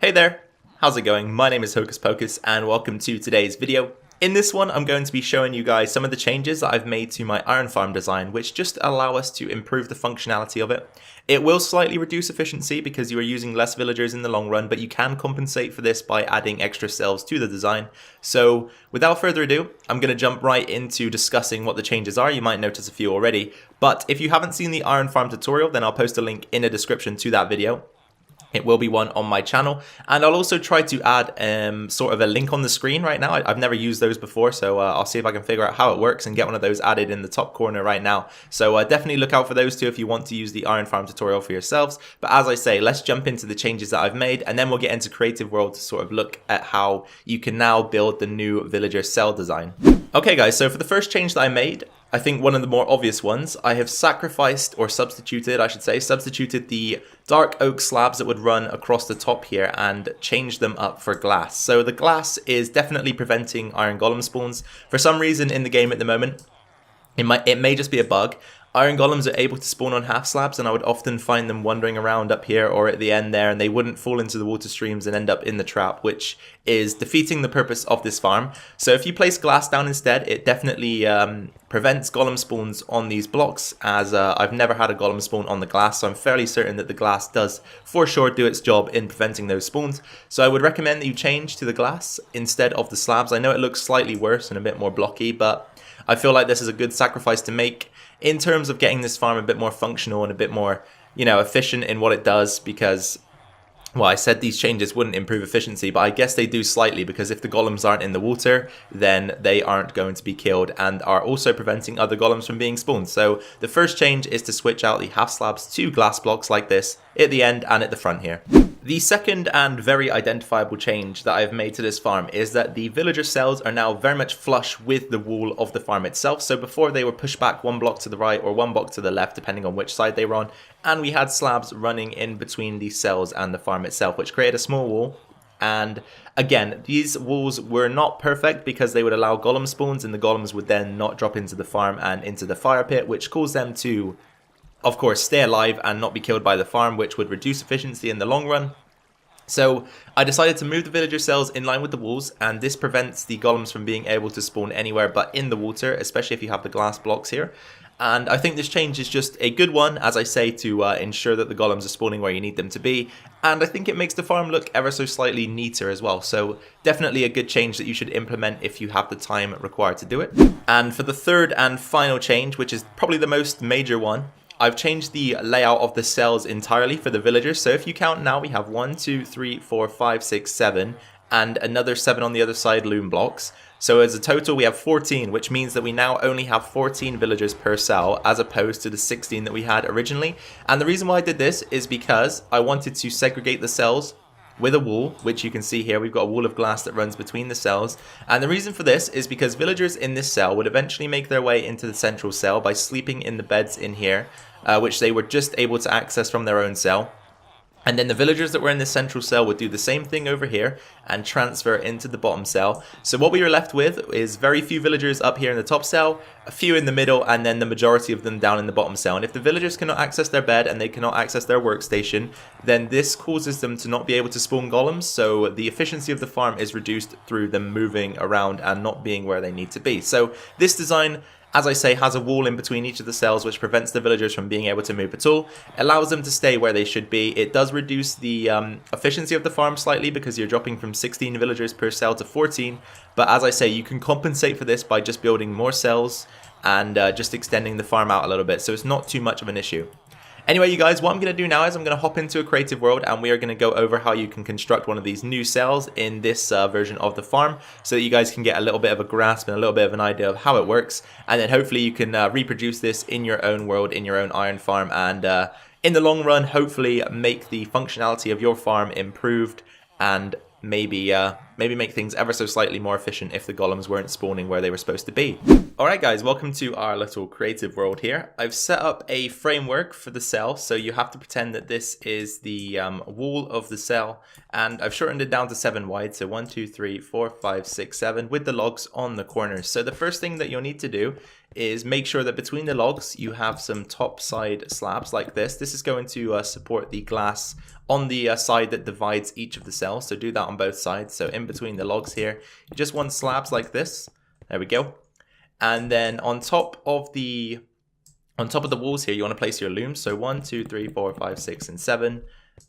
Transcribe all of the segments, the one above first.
Hey there, how's it going? My name is Hocus Pocus and welcome to today's video. In this one, I'm going to be showing you guys some of the changes that I've made to my iron farm design, which just allow us to improve the functionality of it. It will slightly reduce efficiency because you are using less villagers in the long run, but you can compensate for this by adding extra cells to the design. So without further ado, I'm going to jump right into discussing what the changes are. You might notice a few already, but if you haven't seen the iron farm tutorial, then I'll post a link in the description to that video. It will be one on my channel, and I'll also try to add sort of a link on the screen right now. I've never used those before, so I'll see if I can figure out how it works and get one of those added in the top corner right now. So definitely look out for those two if you want to use the Iron Farm tutorial for yourselves. But as I say, let's jump into the changes that I've made, and then we'll get into Creative World to sort of look at how you can now build the new villager cell design. Okay guys, so for the first change that I made, I think one of the more obvious ones, I have substituted the dark oak slabs that would run across the top here and changed them up for glass. So the glass is definitely preventing iron golem spawns. For some reason in the game at the moment, it may just be a bug. Iron golems are able to spawn on half slabs, and I would often find them wandering around up here or at the end there, and they wouldn't fall into the water streams and end up in the trap, which is defeating the purpose of this farm. So if you place glass down instead, it definitely prevents golem spawns on these blocks, as I've never had a golem spawn on the glass, so I'm fairly certain that the glass does for sure do its job in preventing those spawns. So I would recommend that you change to the glass instead of the slabs. I know it looks slightly worse and a bit more blocky, but I feel like this is a good sacrifice to make in terms of getting this farm a bit more functional and a bit more, efficient in what it does, because, well, I said these changes wouldn't improve efficiency, but I guess they do slightly, because if the golems aren't in the water, then they aren't going to be killed and are also preventing other golems from being spawned. So the first change is to switch out the half slabs to glass blocks like this at the end and at the front here. The second and very identifiable change that I've made to this farm is that the villager cells are now very much flush with the wall of the farm itself. So before, they were pushed back one block to the right or one block to the left, depending on which side they were on, and we had slabs running in between the cells and the farm itself, which created a small wall. And again, these walls were not perfect because they would allow golem spawns, and the golems would then not drop into the farm and into the fire pit, which caused them to, of course, stay alive and not be killed by the farm, which would reduce efficiency in the long run. So I decided to move the villager cells in line with the walls, and this prevents the golems from being able to spawn anywhere but in the water, especially if you have the glass blocks here. And I think this change is just a good one, as I say, to ensure that the golems are spawning where you need them to be. And I think it makes the farm look ever so slightly neater as well. So definitely a good change that you should implement if you have the time required to do it. And for the third and final change, which is probably the most major one, I've changed the layout of the cells entirely for the villagers. So if you count now, we have 1, 2, 3, 4, 5, 6, 7, and another 7 on the other side loom blocks. So as a total, we have 14, which means that we now only have 14 villagers per cell, as opposed to the 16 that we had originally. And the reason why I did this is because I wanted to segregate the cells with a wall, which you can see here. We've got a wall of glass that runs between the cells, and the reason for this is because villagers in this cell would eventually make their way into the central cell by sleeping in the beds in here, which they were just able to access from their own cell. And then the villagers that were in the central cell would do the same thing over here and transfer into the bottom cell. So what we are left with is very few villagers up here in the top cell, a few in the middle, and then the majority of them down in the bottom cell. And if the villagers cannot access their bed and they cannot access their workstation, then this causes them to not be able to spawn golems. So the efficiency of the farm is reduced through them moving around and not being where they need to be. So this design, as I say, has a wall in between each of the cells, which prevents the villagers from being able to move at all, allows them to stay where they should be. It does reduce the efficiency of the farm slightly because you're dropping from 16 villagers per cell to 14, but as I say, you can compensate for this by just building more cells and just extending the farm out a little bit, so it's not too much of an issue. Anyway, you guys, what I'm going to do now is I'm going to hop into a Creative World, and we are going to go over how you can construct one of these new cells in this version of the farm, so that you guys can get a little bit of a grasp and a little bit of an idea of how it works, and then hopefully you can reproduce this in your own world, in your own iron farm, and in the long run, hopefully make the functionality of your farm improved, and maybe make things ever so slightly more efficient if the golems weren't spawning where they were supposed to be. Alright guys, welcome to our little Creative World here. I've set up a framework for the cell, so you have to pretend that this is the wall of the cell, and I've shortened it down to 7 wide, so 1, 2, 3, 4, 5, 6, 7, with the logs on the corners. So the first thing that you'll need to do is make sure that between the logs you have some top side slabs like this. This is going to support the glass on the side that divides each of the cells. So do that on both sides. So in between the logs here, you just want slabs like this. There we go. And then on top of the walls here, you want to place your looms. So 1, 2, 3, 4, 5, 6, and 7.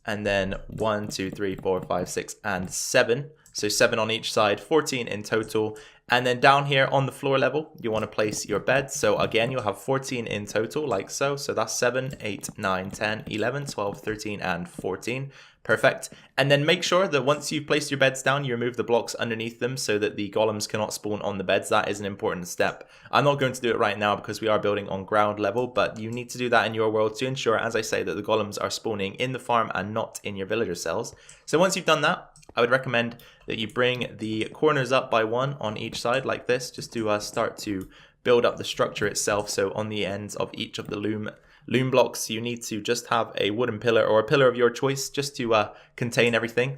And then 1, 2, 3, 4, 5, 6, and 7. So 7 on each side, 14 in total. And then down here on the floor level, you want to place your beds. So again, you'll have 14 in total, like so. So that's 7, 8, 9, 10, 11, 12, 13, and 14. Perfect. And then make sure that once you've placed your beds down, you remove the blocks underneath them so that the golems cannot spawn on the beds. That is an important step. I'm not going to do it right now because we are building on ground level, but you need to do that in your world to ensure, as I say, that the golems are spawning in the farm and not in your villager cells. So once you've done that, I would recommend that you bring the corners up by 1 on each side like this, just to start to build up the structure itself. So on the ends of each of the loom blocks, you need to just have a wooden pillar or a pillar of your choice just to contain everything.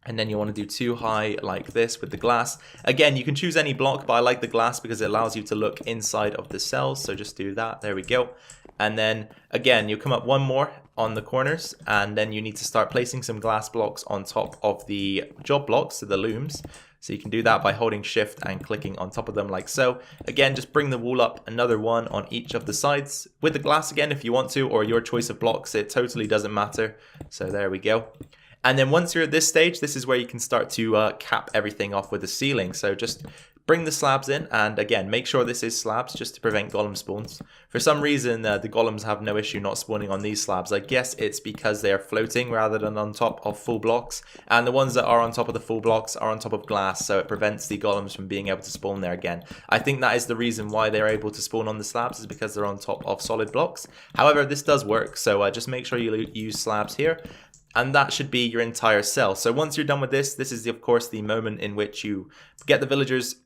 And then you want to do 2 high like this with the glass. Again, you can choose any block, but I like the glass because it allows you to look inside of the cells. So just do that. There we go. And then again, you come up 1 more on the corners, and then you need to start placing some glass blocks on top of the job blocks, so the looms. So you can do that by holding shift and clicking on top of them like so. Again, just bring the wall up another 1 on each of the sides with the glass again if you want to, or your choice of blocks. It totally doesn't matter. So there we go. And then once you're at this stage, this is where you can start to cap everything off with the ceiling. So just bring the slabs in, and again, make sure this is slabs just to prevent golem spawns. For some reason, the golems have no issue not spawning on these slabs. I guess it's because they are floating rather than on top of full blocks. And the ones that are on top of the full blocks are on top of glass, so it prevents the golems from being able to spawn there again. I think that is the reason why they're able to spawn on the slabs, is because they're on top of solid blocks. However, this does work, so just make sure you use slabs here. And that should be your entire cell. So once you're done with this, this is of course the moment in which you get the villagers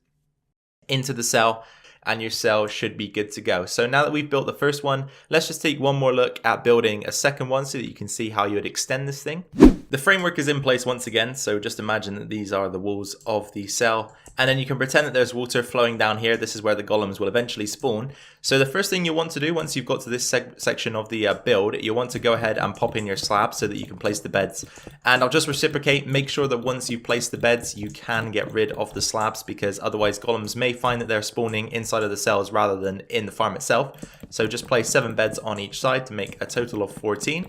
into the cell, and your cell should be good to go. So now that we've built the first one, let's just take one more look at building a second one so that you can see how you would extend this thing. The framework is in place once again, so just imagine that these are the walls of the cell, and then you can pretend that there's water flowing down here. This is where the golems will eventually spawn. So the first thing you want to do once you've got to this section of the build, you want to go ahead and pop in your slabs so that you can place the beds. And I'll just reciprocate, make sure that once you've placed the beds, you can get rid of the slabs, because otherwise golems may find that they're spawning inside of the cells rather than in the farm itself. So just place 7 beds on each side to make a total of 14.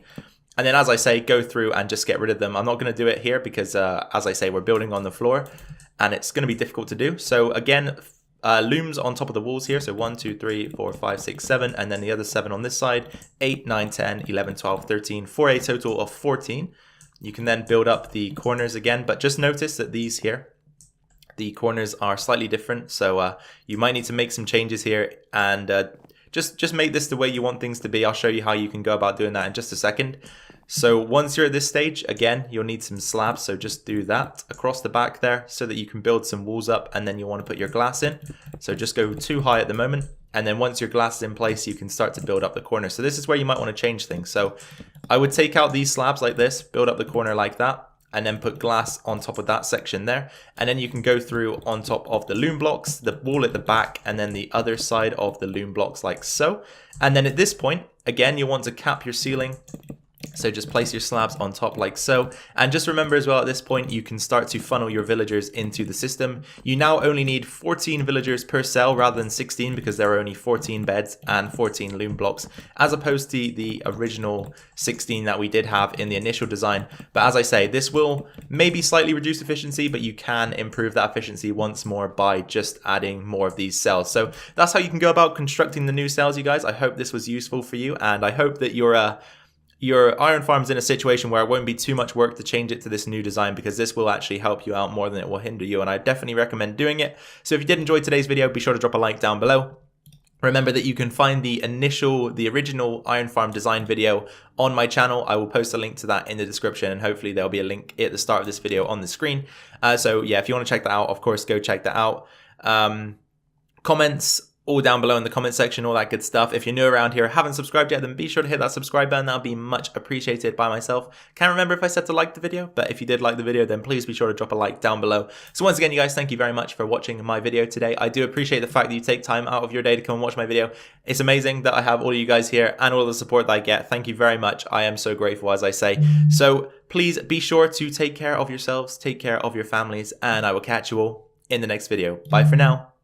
And then, as I say, go through and just get rid of them. I'm not going to do it here because, as I say, we're building on the floor and it's going to be difficult to do. So again, looms on top of the walls here. So 1, 2, 3, 4, 5, 6, 7. And then the other 7 on this side. 8, 9, 10, 11, 12, 13. For a total of 14. You can then build up the corners again. But just notice that these here, the corners are slightly different. So you might need to make some changes here. And just make this the way you want things to be. I'll show you how you can go about doing that in just a second. So once you're at this stage, again, you'll need some slabs. So just do that across the back there so that you can build some walls up, and then you want to put your glass in. So just go 2 high at the moment. And then once your glass is in place, you can start to build up the corner. So this is where you might want to change things. So I would take out these slabs like this, build up the corner like that, and then put glass on top of that section there. And then you can go through on top of the loom blocks, the wall at the back, and then the other side of the loom blocks like so. And then at this point, again, you want to cap your ceiling. So just place your slabs on top like so. And just remember as well, at this point, you can start to funnel your villagers into the system. You now only need 14 villagers per cell rather than 16, because there are only 14 beds and 14 loom blocks, as opposed to the original 16 that we did have in the initial design. But as I say, this will maybe slightly reduce efficiency, but you can improve that efficiency once more by just adding more of these cells. So that's how you can go about constructing the new cells, you guys. I hope this was useful for you, and I hope that your iron farm's in a situation where it won't be too much work to change it to this new design, because this will actually help you out more than it will hinder you, and I definitely recommend doing it. So if you did enjoy today's video, be sure to drop a like down below. Remember that you can find the original iron farm design video on my channel. I will post a link to that in the description, and hopefully there'll be a link at the start of this video on the screen. So yeah, if you want to check that out, of course, go check that out. Comments all down below in the comment section, all that good stuff. If you're new around here, haven't subscribed yet, then be sure to hit that subscribe button. That'll be much appreciated by myself. Can't remember if I said to like the video, but if you did like the video, then please be sure to drop a like down below. So once again, you guys, thank you very much for watching my video today. I do appreciate the fact that you take time out of your day to come and watch my video. It's amazing that I have all of you guys here and all the support that I get. Thank you very much. I am so grateful, as I say. So please be sure to take care of yourselves, take care of your families, and I will catch you all in the next video. Bye for now.